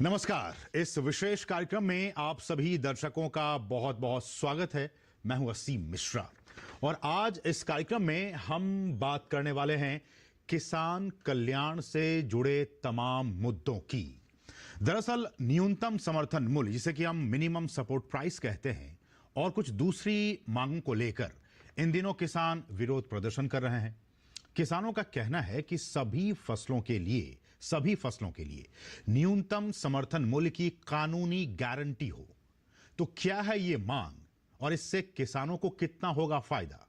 नमस्कार। इस विशेष कार्यक्रम में आप सभी दर्शकों का बहुत बहुत स्वागत है। मैं हूं असीम मिश्रा और आज इस कार्यक्रम में हम बात करने वाले हैं किसान कल्याण से जुड़े तमाम मुद्दों की। दरअसल न्यूनतम समर्थन मूल्य, जिसे कि हम मिनिमम सपोर्ट प्राइस कहते हैं, और कुछ दूसरी मांगों को लेकर इन दिनों किसान विरोध प्रदर्शन कर रहे हैं। किसानों का कहना है कि सभी फसलों के लिए न्यूनतम समर्थन मूल्य की कानूनी गारंटी हो। तो क्या है ये मांग और इससे किसानों को कितना होगा फायदा?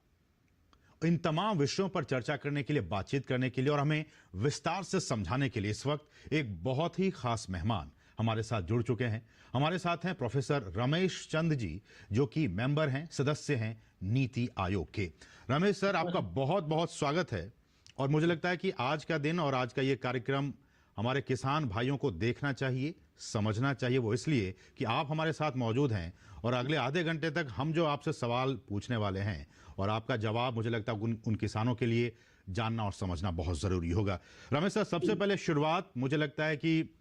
इन तमाम विषयों पर चर्चा करने के लिए, बातचीत करने के लिए और हमें विस्तार से समझाने के लिए इस वक्त एक बहुत ही खास मेहमान हमारे साथ जुड़ चुके हैं। हमारे साथ हैं प्रोफेसर रमेश चंद जी, जो कि मेंबर हैं, सदस्य हैं नीति आयोग के। रमेश सर, आपका बहुत बहुत स्वागत है। और मुझे लगता है कि आज का दिन और आज का ये कार्यक्रम हमारे किसान भाइयों को देखना चाहिए, समझना चाहिए। वो इसलिए कि आप हमारे साथ मौजूद हैं और अगले आधे घंटे तक हम जो आपसे सवाल पूछने वाले हैं और आपका जवाब, मुझे लगता है उन किसानों के लिए जानना और समझना बहुत जरूरी होगा। रमेश सर, सबसे पहले शुरुआत मुझे लगता है कि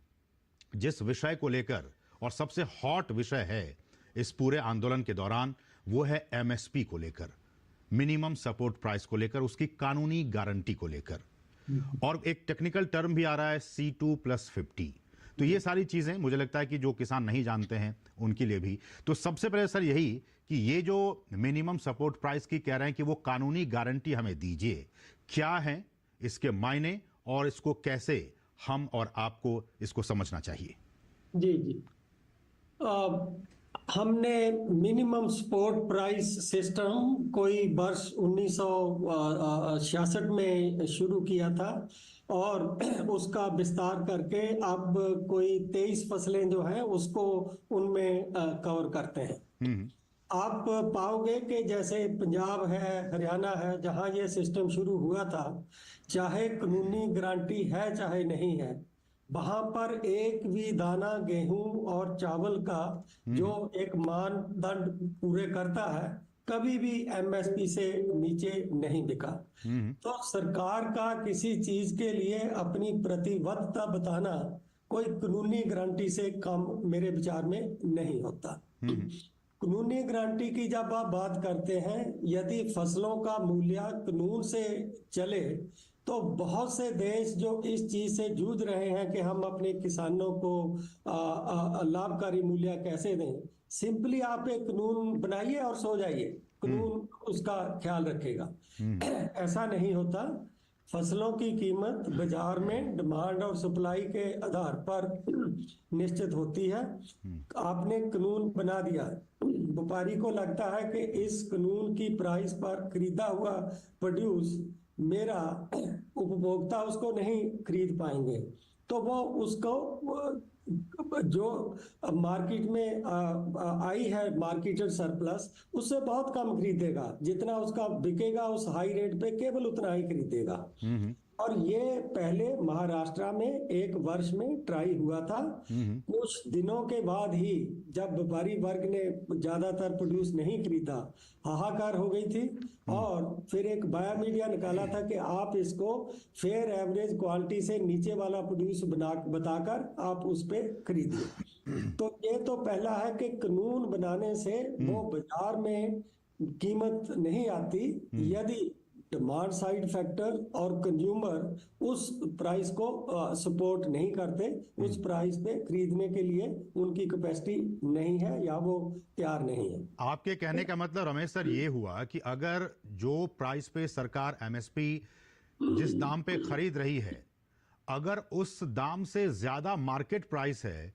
जिस विषय को लेकर और सबसे हॉट विषय है इस पूरे आंदोलन के दौरान, वो है एमएसपी को लेकर, मिनिमम सपोर्ट प्राइस को लेकर, उसकी कानूनी गारंटी को लेकर, और एक टेक्निकल टर्म भी आ रहा है C2+50। तो ये सारी चीजें मुझे लगता है कि जो किसान नहीं जानते हैं उनके लिए भी। तो सबसे पहले सर यही कि ये जो मिनिमम सपोर्ट प्राइस की कह रहे हैं कि वो कानूनी गारंटी हमें दीजिए, क्या है इसके मायने और इसको कैसे हम और आपको इसको समझना चाहिए? जी जी हमने मिनिमम सपोर्ट प्राइस सिस्टम कोई वर्ष 1966 में शुरू किया था और उसका विस्तार करके अब कोई 23 फसलें जो हैं उसको उनमें कवर करते हैं। आप पाओगे कि जैसे पंजाब है, हरियाणा है, जहां ये सिस्टम शुरू हुआ था, चाहे कानूनी गारंटी है चाहे नहीं है, वहां पर एक भी दाना गेहूं और चावल का जो एक मानदंड पूरे करता है, कभी भी एमएसपी से नीचे नहीं बिका। तो सरकार का किसी चीज के लिए अपनी प्रतिबद्धता बताना कोई कानूनी गारंटी से कम मेरे विचार में नहीं होता। कानूनी गारंटी की जब आप बात करते हैं, यदि फसलों का मूल्य कानून से चले तो बहुत से देश जो इस चीज से जूझ रहे हैं कि हम अपने किसानों को लाभकारी मूल्य कैसे दें, सिंपली आप एक कानून बनाइए और सो जाइए, कानून उसका ख्याल रखेगा। ऐसा नहीं होता। फसलों की कीमत बाजार में डिमांड और सप्लाई के आधार पर निश्चित होती है। आपने कानून बना दिया, व्यापारी को लगता है कि इस कानून की प्राइस पर खरीदा हुआ प्रोड्यूस मेरा उपभोक्ता उसको नहीं खरीद पाएंगे, तो वो उसको जो मार्केट में आई है मार्केटेड सरप्लस, उससे बहुत कम खरीदेगा। जितना उसका बिकेगा उस हाई रेट पे केवल उतना ही खरीदेगा। और ये पहले महाराष्ट्र में एक वर्ष में ट्राई हुआ था। कुछ दिनों के बाद ही जब व्यापारी वर्ग ने ज्यादातर प्रोड्यूस नहीं खरीदा, हाहाकार हो गई थी और फिर एक बाया मीडिया निकाला था कि आप इसको फेयर एवरेज क्वालिटी से नीचे वाला प्रोड्यूस बताकर आप उस पे खरीदिए। तो ये तो पहला है कि कानून बनाने से वो बाजार में कीमत नहीं आती यदि डिमांड साइड फैक्टर और कंज्यूमर उस प्राइस को सपोर्ट नहीं करते, उस प्राइस पे खरीदने के लिए उनकी कैपेसिटी नहीं है या वो तैयार नहीं है। आपके कहने का मतलब रमेश सर ये हुआ कि अगर जो प्राइस पे सरकार एमएसपी जिस दाम पे खरीद रही है, अगर उस दाम से ज्यादा मार्केट प्राइस है,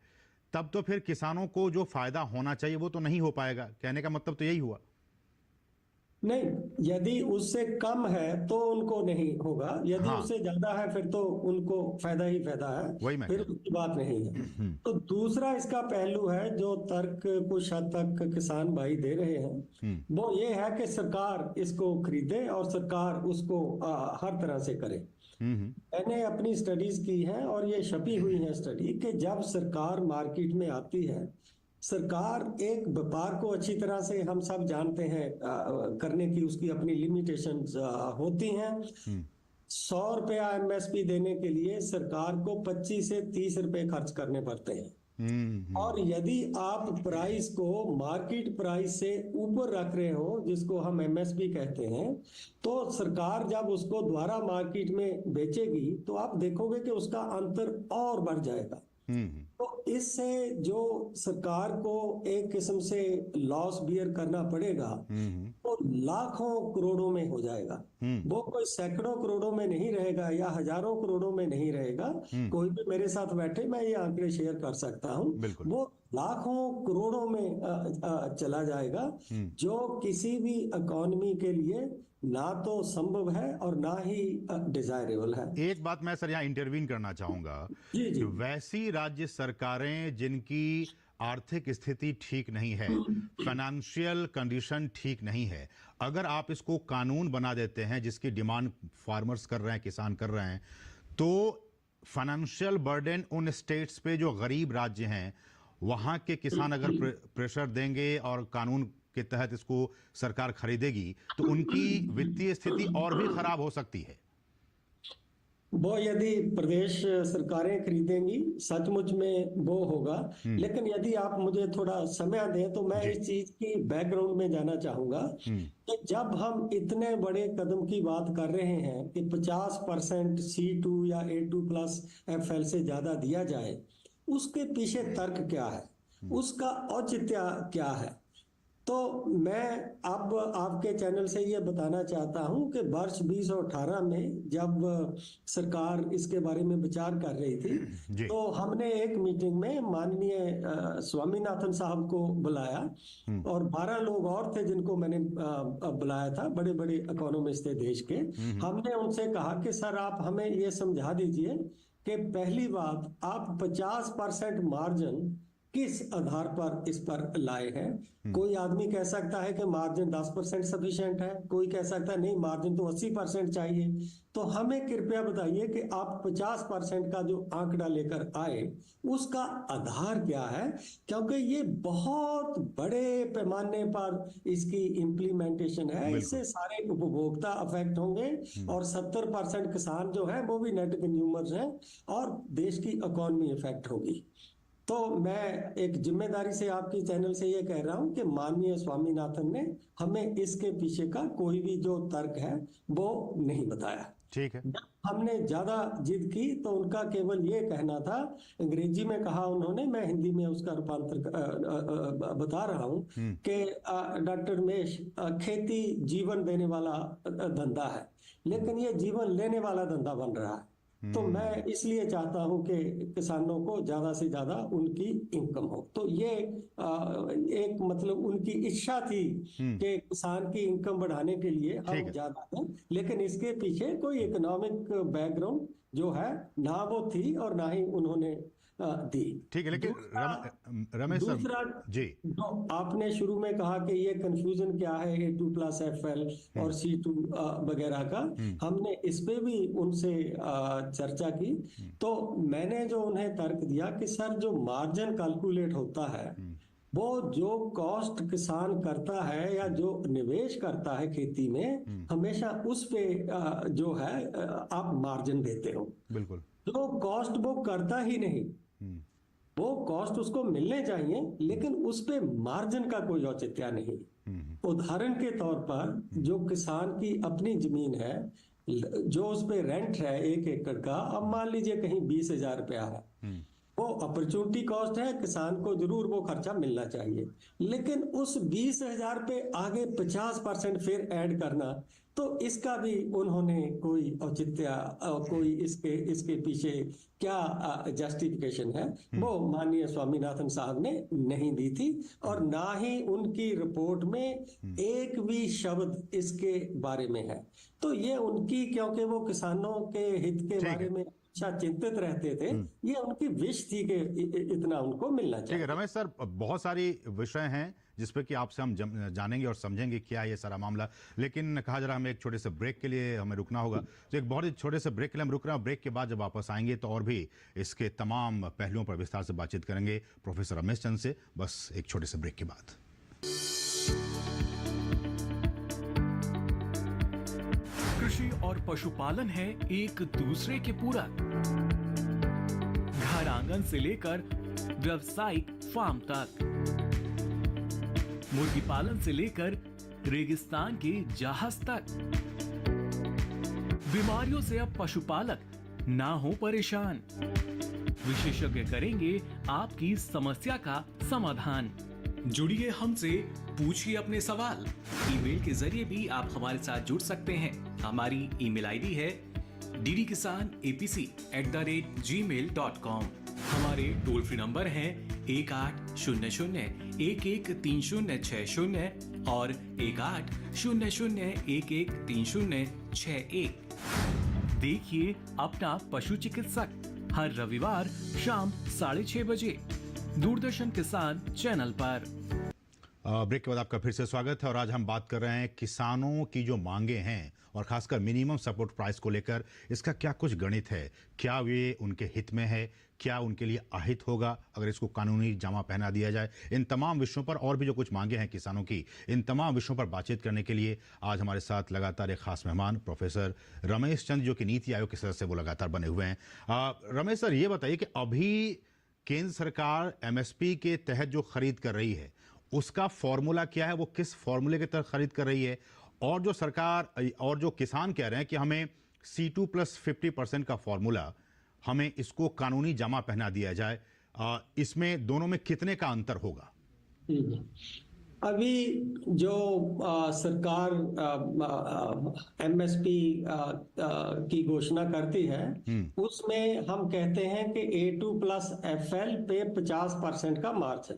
तब तो फिर किसानों को जो फायदा होना चाहिए वो तो नहीं हो पाएगा। कहने का मतलब तो यही हुआ? नहीं, यदि उससे कम है तो उनको नहीं होगा, यदि उससे ज्यादा है फिर तो उनको फायदा ही फायदा है, फिर उसकी बात नहीं है। तो दूसरा इसका पहलू है जो तर्क कुछ हद तक किसान भाई दे रहे हैं, वो ये है कि सरकार इसको खरीदे और सरकार उसको हर तरह से करे। मैंने अपनी स्टडीज की है और ये छपी हुई है स्टडी कि जब सरकार मार्केट में आती है, सरकार एक व्यापार को अच्छी तरह से हम सब जानते हैं करने की उसकी अपनी लिमिटेशंस होती हैं। 100 रुपया एमएसपी देने के लिए सरकार को 25 से 30 रुपए खर्च करने पड़ते हैं। और यदि आप प्राइस को मार्केट प्राइस से ऊपर रख रहे हो, जिसको हम एमएसपी कहते हैं, तो सरकार जब उसको दोबारा मार्केट में बेचेगी तो आप देखोगे कि उसका अंतर और बढ़ जाएगा। तो इससे जो सरकार को एक किस्म से लॉस बियर करना पड़ेगा, वो लाखों करोड़ों में हो जाएगा। वो कोई सैकड़ों करोड़ों में नहीं रहेगा या हजारों करोड़ों में नहीं रहेगा। कोई भी मेरे साथ बैठे, मैं ये आंकड़े शेयर कर सकता हूँ, वो लाखों करोड़ों में चला जाएगा, जो किसी भी इकोनॉमी के लिए ना तो संभव है और ना ही डिजायरेबल है। एक बात मैं सर यहाँ इंटरवीन करना चाहूंगा जी जी। कि वैसी राज्य सरकारें जिनकी आर्थिक स्थिति ठीक नहीं है, फाइनेंशियल कंडीशन ठीक नहीं है, अगर आप इसको कानून बना देते हैं जिसकी डिमांड फार्मर्स कर रहे हैं, किसान कर रहे हैं, तो फाइनेंशियल बर्डन उन स्टेट्स पे जो गरीब राज्य हैं, वहां के किसान अगर प्रेशर देंगे और कानून के तहत इसको सरकार खरीदेगी तो उनकी वित्तीय स्थिति और भी खराब हो सकती है। वो यदि प्रदेश सरकारें खरीदेंगी सचमुच में वो होगा, लेकिन यदि आप मुझे थोड़ा समय दें तो मैं इस चीज की बैकग्राउंड में जाना चाहूंगा कि जब हम इतने बड़े कदम की बात कर रहे हैं कि 50% C2 या A2+FL से ज्यादा दिया जाए, उसके पीछे तर्क क्या है, उसका औचित्य क्या है। तो मैं अब आपके चैनल से ये बताना चाहता हूं कि वर्ष 2018 में जब सरकार इसके बारे में विचार कर रही थी, तो हमने एक मीटिंग में माननीय स्वामीनाथन साहब को बुलाया और 12 लोग और थे जिनको मैंने बुलाया था, बड़े बड़े इकोनॉमिस्ट थे देश के। हमने उनसे कहा कि सर आप हमें ये समझा दीजिए कि पहली बात, आप 50% मार्जिन किस आधार पर इस पर लाए हैं। कोई आदमी कह सकता है कि मार्जिन 10% सफिशिएंट है, कोई कह सकता है नहीं मार्जिन तो 80% चाहिए। तो हमें कृपया बताइए कि आप 50% का जो आंकड़ा लेकर आए उसका आधार क्या है, क्योंकि ये बहुत बड़े पैमाने पर इसकी इम्प्लीमेंटेशन है, इससे सारे उपभोक्ता अफेक्ट होंगे और 70% किसान जो है वो भी नेट कंज्यूमर्स हैं और देश की इकोनॉमी इफेक्ट होगी। तो मैं एक जिम्मेदारी से आपकी चैनल से ये कह रहा हूं कि माननीय स्वामीनाथन ने हमें इसके पीछे का कोई भी जो तर्क है वो नहीं बताया। ठीक है। हमने ज्यादा जिद की तो उनका केवल ये कहना था, अंग्रेजी में कहा उन्होंने, मैं हिंदी में उसका रूपांतर बता रहा हूं कि डॉक्टर रमेश, खेती जीवन देने वाला धंधा है, लेकिन ये जीवन लेने वाला धंधा बन रहा है। तो मैं इसलिए चाहता हूं कि किसानों को ज्यादा से ज्यादा उनकी इनकम हो। तो ये एक मतलब उनकी इच्छा थी कि किसान की इनकम बढ़ाने के लिए हम ज्यादा हैं, लेकिन इसके पीछे कोई इकोनॉमिक बैकग्राउंड जो है ना वो थी और ना ही उन्होंने दी। ठीक है, लेकिन रमेश दूसरा जी, आपने शुरू में कहा कि ये कंफ्यूजन क्या है A2+FL और C2 वगैरह का, हमने इस पे भी उनसे चर्चा की। तो मैंने जो उन्हें तर्क दिया कि सर जो मार्जिन कैलकुलेट होता है वो जो कॉस्ट किसान करता है या जो निवेश करता है खेती में, हमेशा उस पे जो है आप मार्जिन देते हो। बिल्कुल। जो कॉस्ट वो करता ही नहीं, वो कॉस्ट उसको मिलने चाहिए, लेकिन उस पे मार्जिन का कोई औचित्य नहीं। उदाहरण के तौर पर जो किसान की अपनी जमीन है, जो उस पे रेंट है 1 एकड़ का, अब मान लीजिए कहीं 20,000 रुपया है, वो अपॉर्चुनिटी कॉस्ट है, किसान को जरूर वो खर्चा मिलना चाहिए, लेकिन उस 20,000 पे आगे 50% फिर ऐड करना, तो इसका भी उन्होंने कोई औचित्य, कोई इसके पीछे क्या जस्टिफिकेशन है, वो माननीय स्वामीनाथन साहब ने नहीं दी थी और ना ही उनकी रिपोर्ट में एक भी शब्द इसके बारे में है। तो ये उनकी, क्योंकि वो किसानों के हित के बारे में अच्छा चिंतित रहते थे, ये उनकी विश थी कि इतना उनको मिलना चाहिए। ठीक है रमेश सर, बहुत सारी विषय हैं जिसपे कि आपसे हम जानेंगे और समझेंगे क्या ये सारा मामला, लेकिन कहा जा रहा हमें एक छोटे से ब्रेक के लिए हमें रुकना होगा। तो एक बहुत ही छोटे से ब्रेक के लिए हम रुक रहे हैं। ब्रेक के बाद जब वापस आएंगे तो और भी इसके तमाम पहलुओं पर विस्तार से बातचीत करेंगे प्रोफेसर रमेश चंद से, बस एक छोटे से ब्रेक के बाद। कृषि और पशुपालन है एक दूसरे के पूरक। घर आंगन से लेकर व्यावसायिक फार्म तक। मुर्गी पालन से लेकर रेगिस्तान के जहाज तक, बीमारियों से अब पशुपालक ना हो परेशान। विशेषज्ञ करेंगे आपकी समस्या का समाधान। जुड़िए हमसे, पूछिए अपने सवाल। ईमेल के जरिए भी आप हमारे साथ जुड़ सकते हैं। हमारी ईमेल आईडी है ddkisanapc@gmail.com। हमारे टोल फ्री नंबर हैं 1800-113060 और 1800-113061। देखिए अपना पशु चिकित्सक हर रविवार शाम 6:30 बजे दूरदर्शन किसान चैनल पर। ब्रेक के बाद आपका फिर से स्वागत है और आज हम बात कर रहे हैं किसानों की जो मांगे हैं और खासकर मिनिमम सपोर्ट प्राइस को लेकर इसका क्या कुछ गणित है, क्या वे उनके हित में है, क्या उनके लिए अहित होगा अगर इसको कानूनी जामा पहना दिया जाए। इन तमाम विषयों पर और भी जो कुछ मांगे हैं किसानों की, इन तमाम विषयों पर बातचीत करने के लिए आज हमारे साथ लगातार एक खास मेहमान प्रोफेसर रमेश चंद, जो कि नीति आयोग के सदस्य वो लगातार बने हुए हैं। रमेश सर, ये बताइए कि अभी केंद्र सरकार एमएसपी के तहत जो खरीद कर रही है उसका फॉर्मूला क्या है, वो किस फॉर्मूले के तहत खरीद कर रही है, और जो सरकार और जो किसान कह रहे हैं कि हमें C2 + 50% का फॉर्मूला, हमें इसको कानूनी जामा पहना दिया जाए, इसमें दोनों में कितने का अंतर होगा? अभी जो सरकार एमएसपी की घोषणा करती है उसमें हम कहते हैं कि A2 + FL पे 50% का मार्जिन।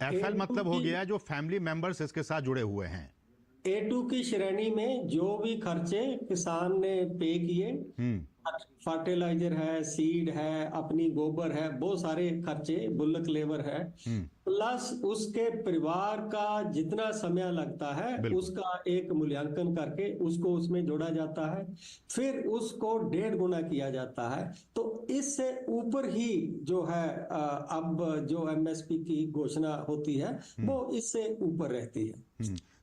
FL मतलब हो गया जो फैमिली मेंबर्स इसके साथ जुड़े हुए हैं। A2 की श्रेणी में जो भी खर्चे किसान ने पे किए, फर्टिलाइजर है, सीड है, अपनी गोबर है, बहुत सारे खर्चे, बुल्लक लेबर है, प्लस उसके परिवार का जितना समय लगता है उसका एक मूल्यांकन करके उसको उसमें जोड़ा जाता है, फिर उसको 1.5 गुना किया जाता है। तो इससे ऊपर ही जो है अब जो एमएसपी की घोषणा होती है वो इससे ऊपर रहती है।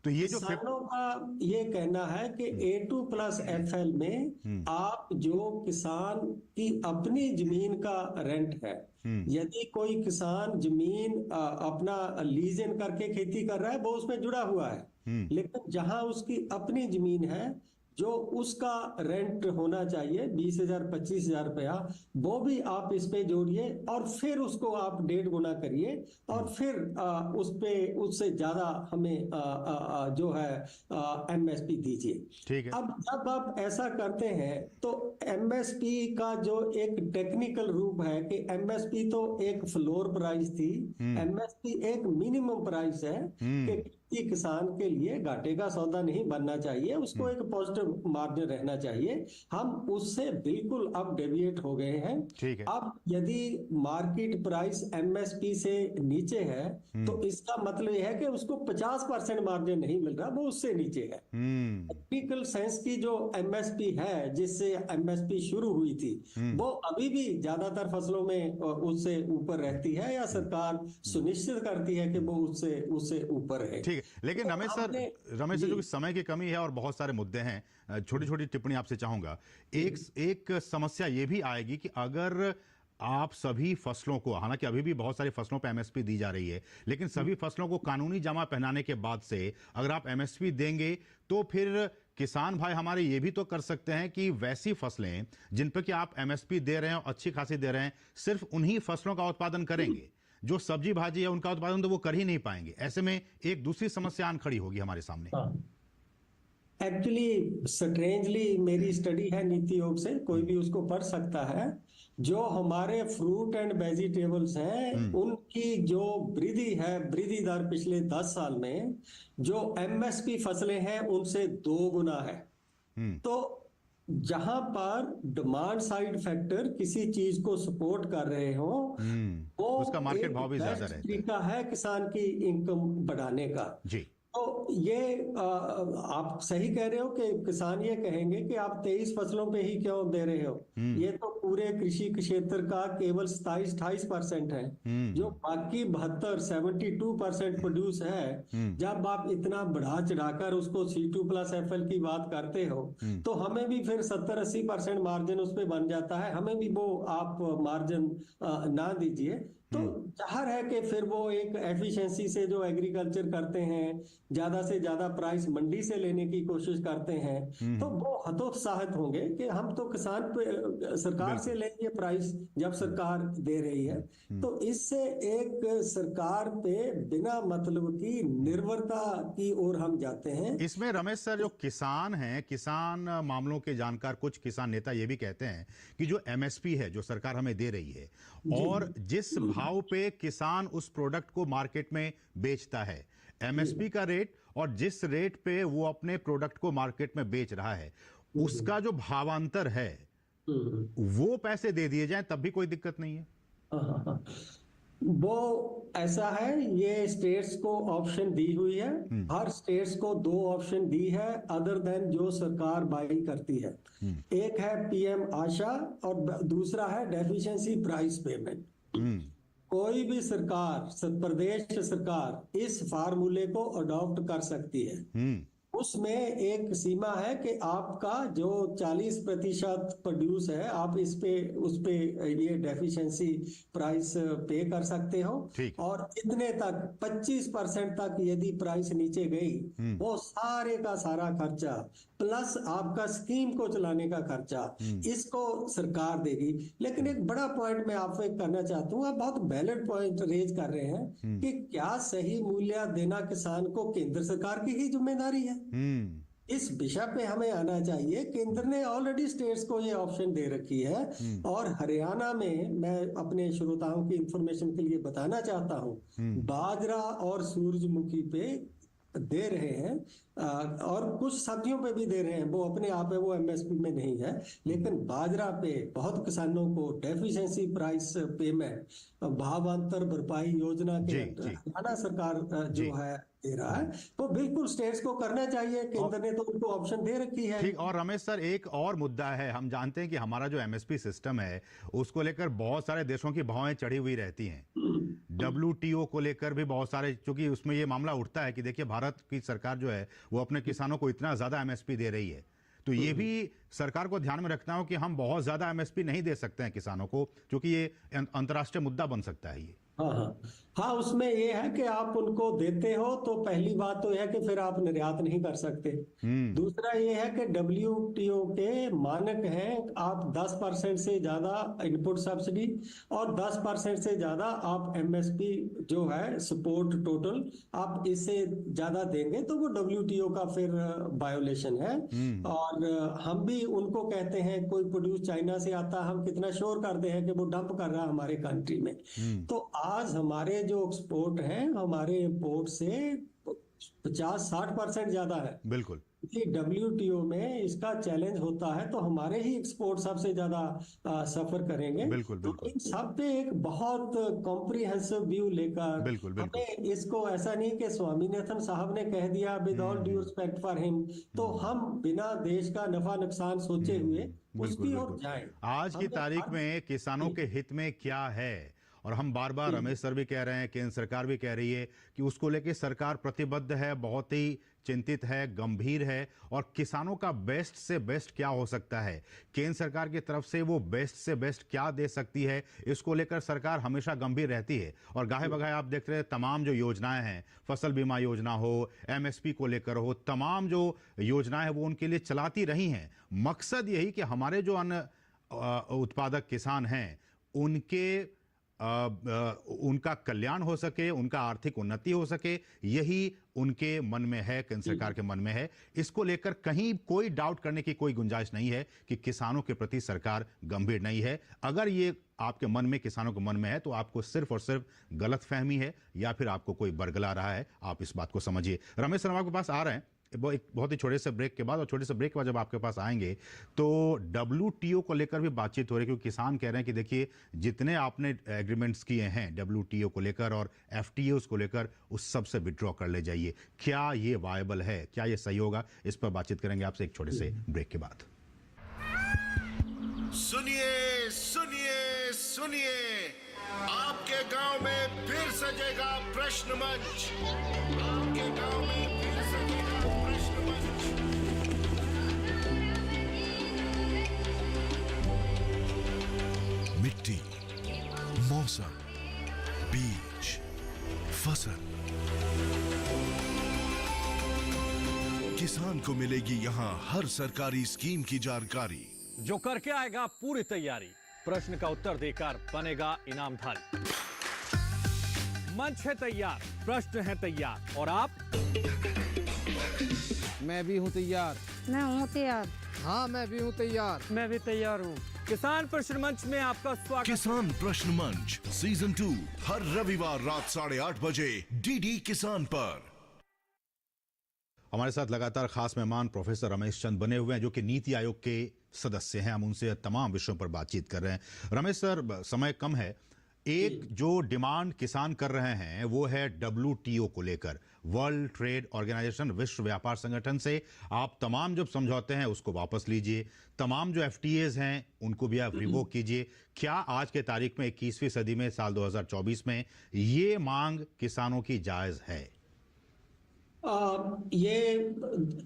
तो ये जो किसानों का ये कहना है कि A2 + FL में आप जो किसान की अपनी जमीन का रेंट है, यदि कोई किसान जमीन अपना लीजन करके खेती कर रहा है वो उसमें जुड़ा हुआ है, लेकिन जहां उसकी अपनी जमीन है जो उसका रेंट होना चाहिए 20,000 25,000 रुपया, वो भी आप इस पे जोड़िए और फिर उसको आप 1.5 गुना करिए और फिर उस पे उससे ज्यादा हमें जो है एमएसपी दीजिए। ठीक है। अब जब आप ऐसा करते हैं तो एमएसपी का जो एक टेक्निकल रूप है कि एमएसपी तो एक फ्लोर प्राइस थी, एमएसपी एक मिनिमम प्राइस है कि किसान के लिए घाटे का सौदा नहीं बनना चाहिए, उसको एक पॉजिटिव मार्जिन रहना चाहिए। हम उससे बिल्कुल अब डेविएट हो गए हैं। ठीक है। अब यदि मार्केट प्राइस एमएसपी से नीचे है तो इसका मतलब यह है कि उसको 50% मार्जिन नहीं मिल रहा, वो उससे नीचे है। टेक्निकल सेंस की जो एमएसपी है जिससे एमएसपी शुरू हुई थी वो अभी भी ज्यादातर फसलों में उससे ऊपर रहती है या सरकार सुनिश्चित करती है कि वो उससे ऊपर है। ठीक है, लेकिन रमेश सर जो समय की कमी है और बहुत सारे मुद्दे हैं, छोटी छोटी टिप्पणी आपसे चाहूंगा। एक समस्या ये भी आएगी कि अगर आप सभी फसलों को, हालांकि अभी भी बहुत सारी फसलों पर एमएसपी दी जा रही है, लेकिन सभी फसलों को कानूनी जमा पहनाने के बाद से अगर आप एमएसपी देंगे तो फिर किसान भाई हमारे ये भी तो कर सकते हैं कि वैसी फसलें जिन पर कि आप एमएसपी दे रहे हैं और अच्छी खासी दे रहे हैं, सिर्फ उन्हीं फसलों का उत्पादन करेंगे। जो सब्जी भाजी है उनका उत्पादन तो वो कर ही नहीं पाएंगे। ऐसे में एक दूसरी समस्या आन खड़ी होगी हमारे सामने। एक्चुअली स्ट्रेंजली मेरी स्टडी है नीति योग से, कोई भी उसको पढ़ सकता है। जो हमारे फ्रूट एंड वेजिटेबल्स हैं उनकी जो वृद्धि है, वृद्धि दर पिछले 10 साल में जो एमएसपी फसलें हैं उनसे 2 गुना है। तो जहां पर डिमांड साइड फैक्टर किसी चीज को सपोर्ट कर रहे हो वो उसका मार्केट भाव भी ज्यादा रहता है। तरीका है किसान की इनकम बढ़ाने का। जी। तो ये आप सही कह रहे हो कि किसान ये कहेंगे कि आप 23 फसलों पे ही क्यों दे रहे हो, ये तो पूरे कृषि क्षेत्र का केवल 27-28% है, जो बाकी 72-72% प्रोड्यूस है। जब आप इतना बढ़ा चढ़ाकर उसको C2 + FL की बात करते हो तो हमें भी फिर 70-80% मार्जिन उस पर बन जाता है, हमें भी वो आप मार्जिन ना दीजिए। तो जाहिर है कि फिर वो एक एफिशिएंसी से जो एग्रीकल्चर करते हैं, ज्यादा से ज्यादा प्राइस मंडी से लेने की कोशिश करते हैं, तो वो हतोत्साहित होंगे कि हम तो किसान पे सरकार से लेंगे प्राइस जब सरकार दे रही है। तो इससे एक सरकार पे बिना मतलब की निर्भरता की ओर हम जाते हैं। इसमें रमेश सर, जो किसान हैं, किसान मामलों के जानकार कुछ किसान नेता ये भी कहते हैं कि जो एमएसपी है जो सरकार हमें दे रही है और जिस भाव पे किसान उस प्रोडक्ट को मार्केट में बेचता है, एमएसपी का रेट और जिस रेट पे वो अपने प्रोडक्ट को मार्केट में बेच रहा है, उसका जो भावांतर है वो पैसे दे दिए जाएं तब भी कोई दिक्कत नहीं है। वो ऐसा है, ये स्टेट्स को ऑप्शन दी हुई है, हर स्टेट्स को 2 ऑप्शन दी है अदर देन जो सरकार बाई करती है। एक है पीएम आशा और दूसरा है डेफिशिएंसी प्राइस पेमेंट। कोई भी सरकार, प्रदेश सरकार इस फार्मूले को अडॉप्ट कर सकती है। उसमें एक सीमा है कि आपका जो 40% प्रोड्यूस है, आप उस पे ये डेफिशिएंसी प्राइस पे कर सकते हो, और इतने तक 25% तक यदि प्राइस नीचे गई, वो सारे का सारा खर्चा प्लस आपका स्कीम को चलाने का खर्चा इसको सरकार देगी। लेकिन एक बड़ा पॉइंट मैं आपको करना चाहता हूँ, आप बहुत वैलिड पॉइंट रेज कर रहे हैं कि क्या सही मूल्य देना किसान को केंद्र सरकार की ही जिम्मेदारी है। इस विषय पे हमें आना चाहिए। केंद्र ने ऑलरेडी स्टेट्स को ये ऑप्शन दे रखी है, और हरियाणा में मैं अपने श्रोताओं की इंफॉर्मेशन के लिए बताना चाहता हूँ, बाजरा और सूरजमुखी पे दे रहे हैं, और कुछ सब्जियों पे भी दे रहे हैं। वो अपने आप है, वो एमएसपी में नहीं है, लेकिन बाजरा पे बहुत किसानों को डेफिशिएंसी प्राइस पेमेंट, भावांतर भरपाई योजना के हरियाणा सरकार जो है दे रहा है। तो बिल्कुल स्टेट्स को करना चाहिए, केंद्र ने तो उनको ऑप्शन दे रखी है। ठीक। और रमेश सर, एक और मुद्दा है, हम जानते हैं कि हमारा जो एमएसपी सिस्टम है उसको लेकर बहुत सारे देशों की भवें चढ़ी हुई रहती हैं। WTO को लेकर भी बहुत सारे, क्योंकि उसमें ये मामला उठता है कि देखिए भारत की सरकार जो है वो अपने किसानों को इतना ज्यादा एमएसपी दे रही है, तो ये भी सरकार को ध्यान में रखना हो कि हम बहुत ज्यादा एमएसपी नहीं दे सकते हैं किसानों को, क्योंकि ये अंतर्राष्ट्रीय मुद्दा बन सकता है ये। हाँ, उसमें ये है कि आप उनको देते हो तो पहली बात तो यह है कि फिर आप निर्यात नहीं कर सकते। दूसरा ये है कि WTO के मानक हैं, आप 10% से ज्यादा इनपुट सब्सिडी और 10% से ज्यादा आप एमएसपी जो है सपोर्ट टोटल आप इससे ज्यादा देंगे तो वो WTO का फिर वायोलेशन है। और हम भी उनको कहते हैं, कोई प्रोड्यूस चाइना से आता, हम कितना श्योर करते हैं कि वो डंप कर रहा है हमारे कंट्री में। तो आज हमारे जो एक्सपोर्ट हैं, हमारे इंपोर्ट से 50-60% ज्यादा है। बिल्कुल। WTO में इसका चैलेंज होता है तो हमारे ही एक्सपोर्ट सबसे ज्यादा सफर करेंगे। बिल्कुल, बिल्कुल। तो इन सब पे एक बहुत कॉम्प्रिहेंसिव व्यू लेकर हमें इसको, ऐसा नहीं कि स्वामीनाथन साहब ने कह दिया with all due respect for him, तो हम बिना देश का नफा नुकसान सोचे हुए उसकी ओर जाएं। आज की तारीख में किसानों के हित में क्या है, और हम बार बार, रमेश सर भी कह रहे हैं, केंद्र सरकार भी कह रही है कि उसको लेके सरकार प्रतिबद्ध है, बहुत ही चिंतित है, गंभीर है, और किसानों का बेस्ट से बेस्ट क्या हो सकता है, केंद्र सरकार की तरफ से वो बेस्ट से बेस्ट क्या दे सकती है, इसको लेकर सरकार हमेशा गंभीर रहती है। और गाहे बगाहे आप देख रहे हैं तमाम जो योजनाएं हैं, फसल बीमा योजना हो, एमएसपी को लेकर हो, तमाम जो योजनाएं हैं वो उनके लिए चलाती रही हैं। मकसद यही कि हमारे जो अन्न उत्पादक किसान हैं उनका कल्याण हो सके, उनका आर्थिक उन्नति हो सके, यही उनके मन में है, केंद्र सरकार के मन में है। इसको लेकर कहीं कोई डाउट करने की कोई गुंजाइश नहीं है कि किसानों के प्रति सरकार गंभीर नहीं है। अगर ये आपके मन में, किसानों के मन में है, तो आपको सिर्फ और सिर्फ गलतफहमी है या फिर आपको कोई बरगला रहा है। आप इस बात को समझिए। रमेश सर आपके पास आ रहे हैं एक बहुत ही छोटे से ब्रेक के बाद, और छोटे से ब्रेक के बाद जब आपके पास आएंगे तो WTO को लेकर भी बातचीत हो रही है, क्योंकि किसान कह रहे हैं कि देखिए जितने आपने एग्रीमेंट्स किए हैं WTO को लेकर और FTAs को लेकर, उस सब से विड्रॉ कर ले जाइए। क्या ये वायबल है, क्या ये सही होगा? इस पर बातचीत करेंगे आपसे एक छोटे से ब्रेक के बाद। सुनिए सुनिए सुनिए, आपके गांव में फिर सजेगा प्रश्न मंच। आपके गांव में फिर सजेगा प्रश्न मंच। मिट्टी, मौसम, बीज, फसल, किसान को मिलेगी यहाँ हर सरकारी स्कीम की जानकारी। जो करके आएगा पूरी तैयारी, प्रश्न का उत्तर देकर बनेगा इनामधारी। मंच है तैयार, प्रश्न है तैयार, और आप? मैं भी हूँ तैयार। मैं हूँ तैयार। हाँ, मैं भी हूँ तैयार। मैं भी तैयार हूँ। किसान प्रश्न मंच में आपका स्वागत। किसान प्रश्न मंच सीजन 2 हर रविवार रात 8:30 बजे डीडी किसान पर। हमारे साथ लगातार खास मेहमान प्रोफेसर रमेश चंद बने हुए हैं, जो कि नीति आयोग के सदस्य हैं। हम उनसे तमाम विषयों पर बातचीत कर रहे हैं। रमेश सर, समय कम है। एक जो डिमांड किसान कर रहे हैं वो है WTO को लेकर, वर्ल्ड ट्रेड ऑर्गेनाइजेशन, विश्व व्यापार संगठन से आप तमाम जो समझौते हैं उसको वापस लीजिए, तमाम जो FTAs हैं उनको भी आप रिवोक कीजिए। क्या आज के तारीख में 21वीं सदी में साल 2024 में ये मांग किसानों की जायज है? ये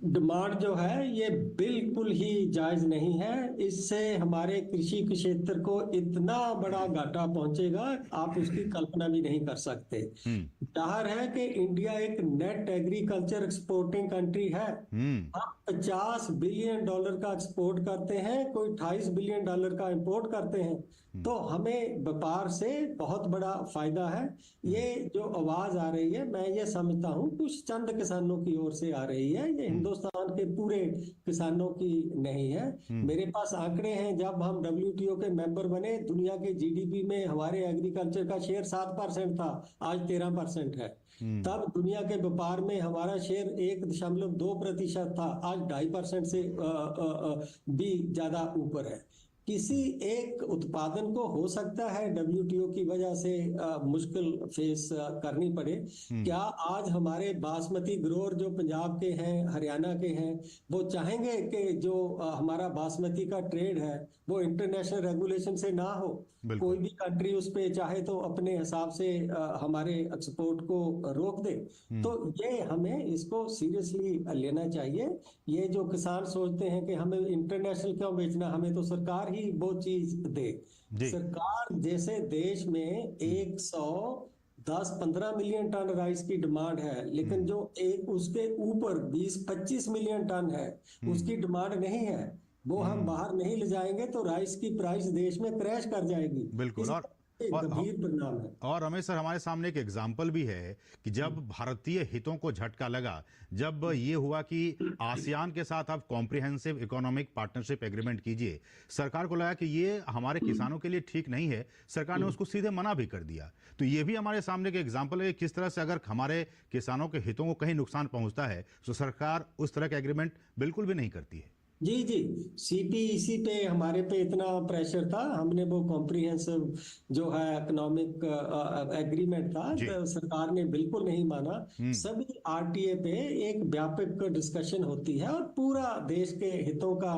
डिमांड जो है ये बिल्कुल ही जायज नहीं है। इससे हमारे कृषि के क्षेत्र को इतना बड़ा घाटा पहुंचेगा, आप उसकी कल्पना भी नहीं कर सकते। जाहिर है कि इंडिया एक नेट एग्रीकल्चर एक्सपोर्टिंग कंट्री है। हम $50 बिलियन का एक्सपोर्ट करते हैं, कोई $28 बिलियन का इंपोर्ट करते हैं। तो हमें व्यापार से बहुत बड़ा फायदा है। ये जो आवाज आ रही है, मैं ये समझता हूँ कुछ चंद किसानों की ओर से आ रही है, ये हिंदुस्तान के पूरे किसानों की नहीं है। मेरे पास आंकड़े हैं, जब हम WTO के मेंबर बने, दुनिया के GDP में हमारे एग्रीकल्चर का शेयर 7% था, आज 13% है। तब दुनिया के व्यापार में हमारा शेयर 1.2% था, आज 2.5% से भी ज्यादा ऊपर है। किसी एक उत्पादन को हो सकता है WTO की वजह से मुश्किल फेस करनी पड़े। क्या आज हमारे बासमती ग्रोअर जो पंजाब के हैं, हरियाणा के हैं, वो चाहेंगे कि जो हमारा बासमती का ट्रेड है वो इंटरनेशनल रेगुलेशन से ना हो? कोई भी कंट्री उस पे चाहे तो अपने हिसाब से हमारे एक्सपोर्ट को रोक दे। तो ये हमें इसको सीरियसली लेना चाहिए। ये जो किसान सोचते हैं कि हमें इंटरनेशनल क्यों बेचना, हमें तो सरकार ही वो चीज दे। सरकार जैसे देश में 110-15 मिलियन टन राइस की डिमांड है, लेकिन जो एक उसके ऊपर 20-25 मिलियन टन है उसकी डिमांड नहीं है, वो हम बाहर नहीं ले जाएंगे तो राइस की प्राइस देश में क्रैश कर जाएगी। बिल्कुल। गंभीर परिणाम है। और रमेश सर, हमारे सामने एक एग्जाम्पल भी है कि जब भारतीय हितों को झटका लगा, जब ये हुआ कि आसियान के साथ आप कॉम्प्रिहेंसिव इकोनॉमिक पार्टनरशिप एग्रीमेंट कीजिए, सरकार को लगा कि ये हमारे किसानों के लिए ठीक नहीं है, सरकार ने उसको सीधे मना भी कर दिया। तो ये भी हमारे सामने एक एग्जाम्पल है किस तरह से अगर हमारे किसानों के हितों को कहीं नुकसान पहुंचता है तो सरकार उस तरह का एग्रीमेंट बिल्कुल भी नहीं करती है। जी जी, CPEC पे हमारे पे इतना प्रेशर था, हमने वो कॉम्प्रिहेंसिव जो है इकोनॉमिक एग्रीमेंट था, तो सरकार ने बिल्कुल नहीं माना। सभी RTA पे एक व्यापक डिस्कशन होती है और पूरा देश के हितों का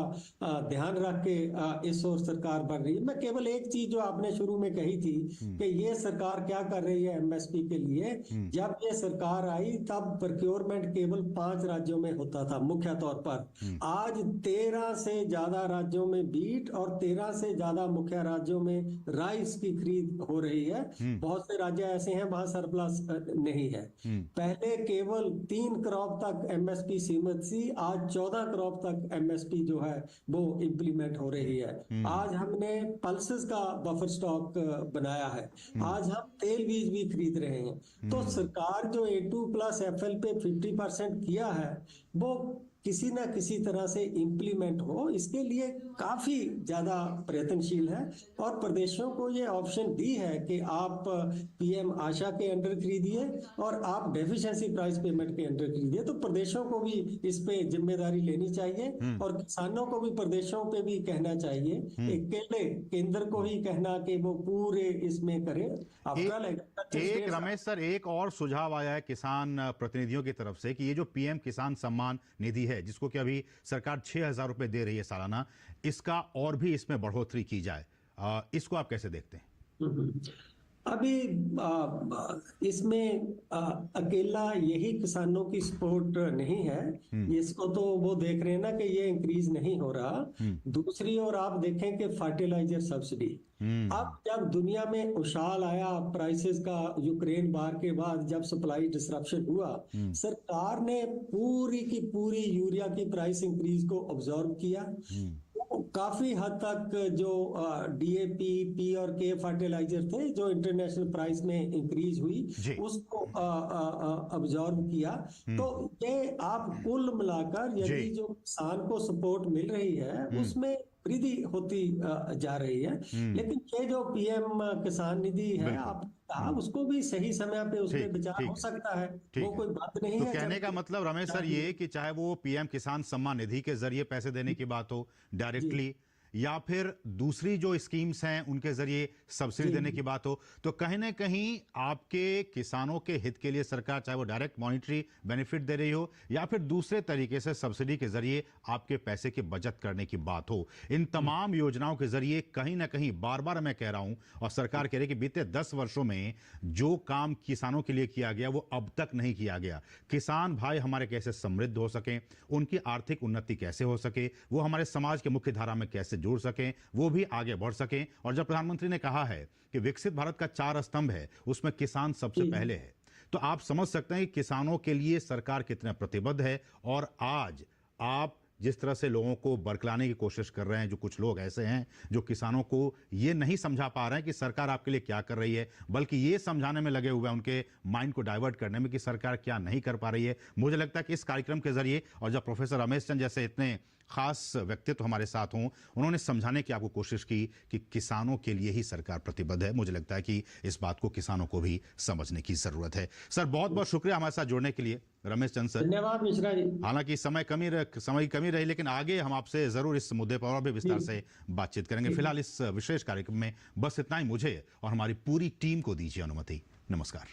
ध्यान रख के इस ओर सरकार बढ़ रही है। मैं केवल एक चीज जो आपने शुरू में कही थी कि ये सरकार क्या कर रही है MSP के लिए, जब ये सरकार आई तब प्रोक्योरमेंट केवल 5 राज्यों में होता था मुख्य तौर पर। आज 13 से ज्यादा राज्यों में बीट और 13 से ज्यादा मुख्य राज्यों में राइस की खरीद हो रही है। बहुत से राज्य ऐसे हैं वहां सरप्लस नहीं है। पहले केवल 3 क्रॉप तक MSP सीमित थी, आज 14 क्रॉप तक MSP जो है वो इंप्लीमेंट हो रही है। आज हमने पल्सेस का बफर स्टॉक बनाया है, आज हम तेल बीज भी खरीद रहे हैं। तो सरकार जो A2+ FL पे 50% किया है वो किसी ना किसी तरह से इंप्लीमेंट हो, इसके लिए काफी ज्यादा प्रयत्नशील है। और प्रदेशों को ये ऑप्शन दी है कि आप PM आशा के अंडर खरीदिए और आप डेफिशिएंसी प्राइस पेमेंट के अंडर खरीदिए। तो प्रदेशों को भी इस पे जिम्मेदारी लेनी चाहिए और किसानों को भी प्रदेशों पे भी कहना चाहिए, अकेले केंद्र को ही कहना कि वो पूरे इसमें करे। एक रमेश सर, एक और सुझाव आया है किसान प्रतिनिधियों की तरफ से कि ये जो PM किसान सम्मान निधि है, जिसको कि अभी सरकार 6,000 रुपए दे रही है सालाना, इसका और भी इसमें बढ़ोतरी की जाए। इसको आप कैसे देखते हैं? अभी इसमें अकेला यही किसानों की सपोर्ट नहीं है। इसको तो वो देख रहे हैं ना कि ये इंक्रीज नहीं हो रहा। दूसरी ओर आप देखें कि फर्टिलाइजर सब्सिडी, अब जब दुनिया में उछाल आया प्राइसेस का, यूक्रेन वार के बाद जब सप्लाई डिसरप्शन हुआ, सरकार ने पूरी की पूरी यूरिया की प्राइस इंक्रीज को ऑब्जर्व किया। काफी हद तक जो डीएपी, पी और के फर्टिलाइजर थे जो इंटरनेशनल प्राइस में इंक्रीज हुई, उसको ऑब्जर्व किया। तो ये आप कुल मिलाकर यदि जो किसान को सपोर्ट मिल रही है उसमें वृद्धि होती जा रही है। लेकिन ये जो पीएम किसान निधि है, आप कहा उसको भी सही समय पे उस पर विचार हो सकता है, वो कोई बात नहीं तो है। कहने का मतलब रमेश सर ये कि चाहे वो पीएम किसान सम्मान निधि के जरिए पैसे देने की बात हो डायरेक्टली, या फिर दूसरी जो स्कीम्स हैं उनके जरिए सब्सिडी देने की बात हो, तो कहीं ना कहीं आपके किसानों के हित के लिए सरकार, चाहे वो डायरेक्ट मॉनिटरी बेनिफिट दे रही हो या फिर दूसरे तरीके से सब्सिडी के जरिए आपके पैसे की बचत करने की बात हो, इन तमाम योजनाओं के जरिए कहीं ना कहीं, बार बार मैं कह रहा हूं और सरकार कह रही है कि बीते 10 वर्षों में जो काम किसानों के लिए किया गया वो अब तक नहीं किया गया। किसान भाई हमारे कैसे समृद्ध हो सके, उनकी आर्थिक उन्नति कैसे हो सके, वो हमारे समाज के मुख्य धारा में कैसे जुड़ सकें, वो भी आगे बढ़ सकें। और जब प्रधानमंत्री ने कहा है कि विकसित भारत का 4 स्तंभ है, उसमें किसान सबसे पहले है, तो आप समझ सकते हैं कि किसानों के लिए सरकार कितना प्रतिबद्ध है। और आज आप जिस तरह से लोगों को बरकलाने की कोशिश कर रहे हैं, जो कुछ लोग ऐसे हैं जो किसानों को ये नहीं समझा पा रहे हैं कि सरकार आपके लिए क्या कर रही है, बल्कि ये समझाने में लगे हुए हैं, उनके माइंड को डाइवर्ट करने में कि सरकार क्या नहीं कर पा रही है। मुझे लगता है कि इस कार्यक्रम के जरिए, और जब प्रोफेसर रमेश चंद जैसे इतने खास व्यक्तित्व हमारे साथ हों, उन्होंने समझाने की आपको कोशिश की कि किसानों के लिए ही सरकार प्रतिबद्ध है, मुझे लगता है कि इस बात को किसानों को भी समझने की जरूरत है। सर बहुत बहुत शुक्रिया हमारे साथ जुड़ने के लिए, रमेश चंद सर। धन्यवाद मिश्रा जी। हालांकि समय की कमी रही, लेकिन आगे हम आपसे जरूर इस मुद्दे पर और भी विस्तार से बातचीत करेंगे। फिलहाल इस विशेष कार्यक्रम में बस इतना ही। मुझे और हमारी पूरी टीम को दीजिए अनुमति। नमस्कार।